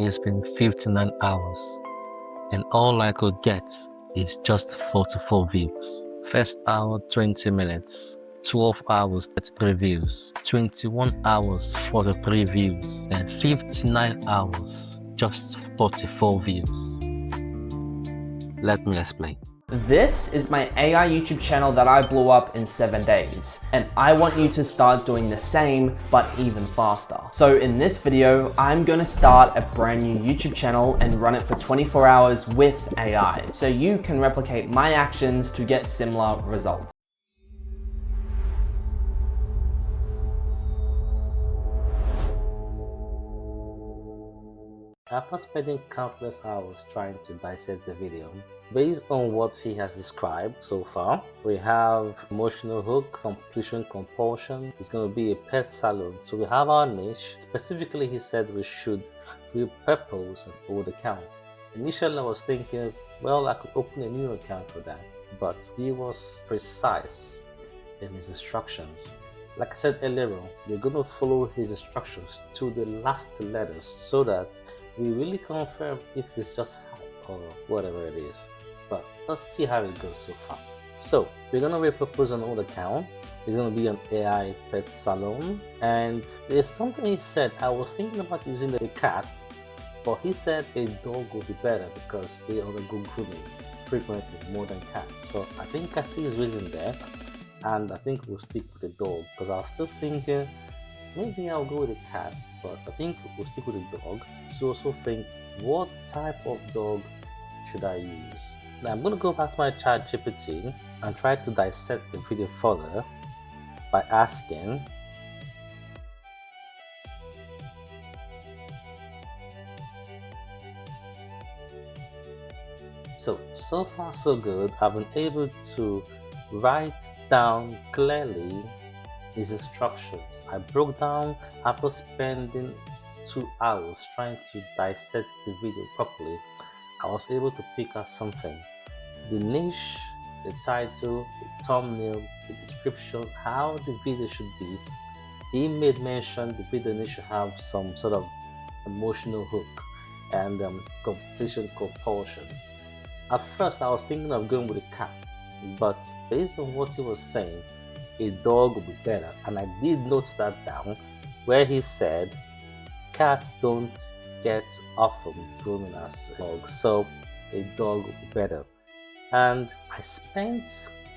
It's been 59 hours, and all I could get is just 44 views. First hour 20 minutes, 12 hours 33 views, 21 hours 43 views, and 59 hours just 44 views. Let me explain. This is my AI YouTube channel that I blew up in 7 days, and I want you to start doing the same, but even faster. So in this video, I'm gonna start a brand new YouTube channel and run it for 24 hours with AI, so you can replicate my actions to get similar results. After spending countless hours trying to dissect the video, based on what he has described so far, we have emotional hook, completion compulsion. It's going to be a pet salon. So we have our niche. Specifically, he said we should repurpose an old account. Initially, I was thinking, well, I could open a new account for that, but he was precise in his instructions. Like I said earlier on, we're going to follow his instructions to the last letters so that we really confirm if it's just hype or whatever it is. But let's see how it goes so far. So we're gonna repurpose an old account. It's gonna be an AI pet salon, and there's something he said. I was thinking about using the cat, but he said a dog would be better because they undergo grooming frequently more than cats. So I think I see his reason there, and I think we'll stick with the dog because I was still thinking maybe I'll go with a cat, but I think we'll stick with a dog. So also think, what type of dog should I use? Now I'm going to go back to my ChatGPT and try to dissect the video further by asking, so far so good. I've been able to write down clearly his instructions. I broke down after spending 2 hours trying to dissect the video properly. I was able to pick out something. The niche, the title, the thumbnail, the description, how the video should be. He made mention the video needs to have some sort of emotional hook and completion compulsion. At first I was thinking of going with a cat, but based on what he was saying, a dog would be better, and I did note that down where he said cats don't get often grooming as dogs, so a dog would be better. And I spent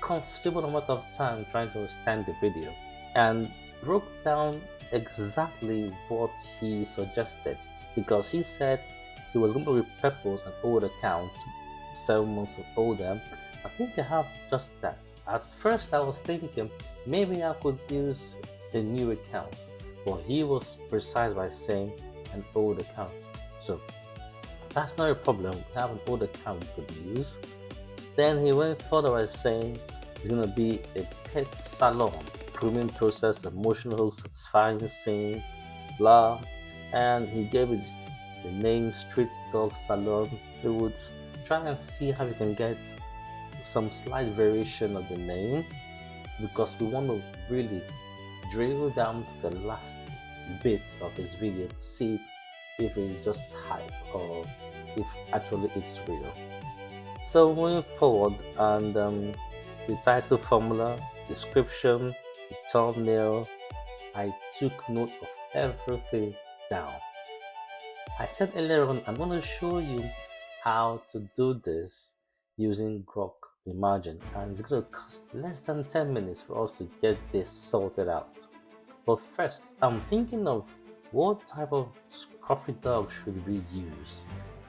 considerable amount of time trying to understand the video and broke down exactly what he suggested, because he said he was going to repurpose an old account 7 months older. I think I have just that. At first I was thinking maybe I could use a new account, but he was precise by saying an old account. So that's not a problem. We have an old account we could use. Then he went further by saying it's going to be a pet salon, grooming process, emotional, satisfying scene, blah. And he gave it the name Street Dog Salon. He would try and see how we can get some slight variation of the name, because we want to really drill down to the last bit of his video to see if it's just hype or if actually it's real. So moving forward, and the title, formula, description, the thumbnail, I took note of everything down. I said earlier on, I'm going to show you how to do this using Grok Imagine, and it's going to cost less than 10 minutes for us to get this sorted out. But first, I'm thinking of what type of coffee dog should we use.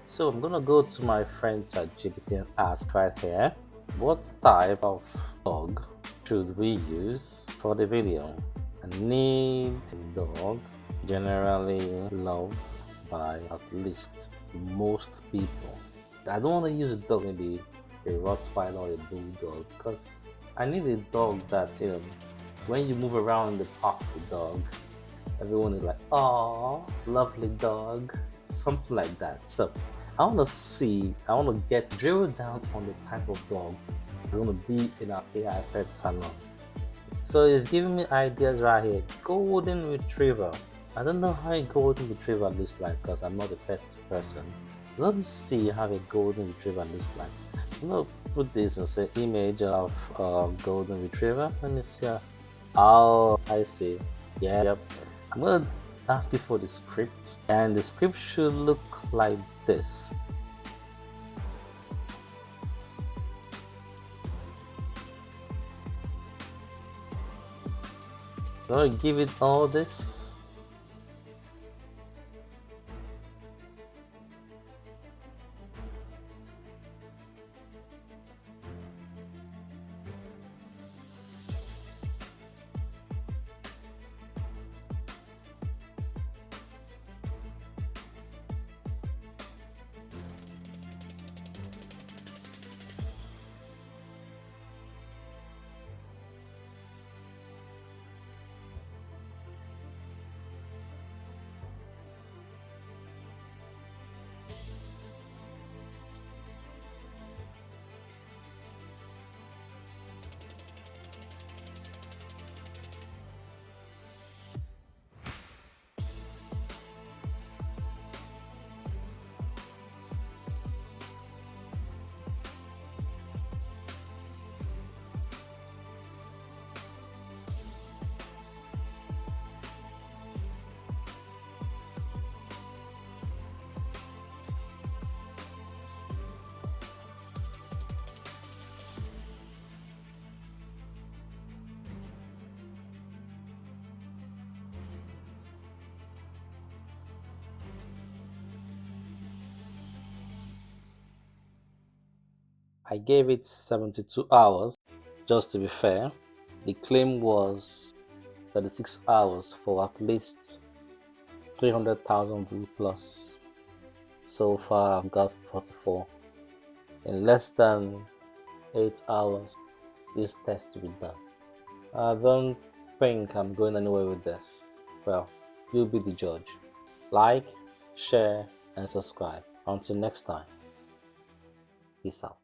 So I'm going to go to my friend ChatGPT and ask right here, what type of dog should we use for the video? I need a dog generally loved by at least most people. I don't want to use a dog, maybe a Rottweiler or a Bulldog, because I need a dog that, when you move around in the park with the dog, everyone is like, "Oh, lovely dog," something like that. So I want to get drilled down on the type of dog we're going to be in our AI pet salon. So it's giving me ideas right here. Golden Retriever. I don't know how a golden retriever looks like because I'm not a pet person. Let me see how a golden retriever looks like. I'm gonna put this as an image of golden retriever. Let me see. Oh, I see. Yeah, yep. I'm gonna ask you for the script, and the script should look like this. I'm gonna give it all this. I gave it 72 hours, just to be fair. The claim was 36 hours for at least 300,000 views plus. So far, I've got 44. In less than 8 hours, this test will be done. I don't think I'm going anywhere with this. Well, you'll be the judge. Like, share, and subscribe. Until next time, peace out.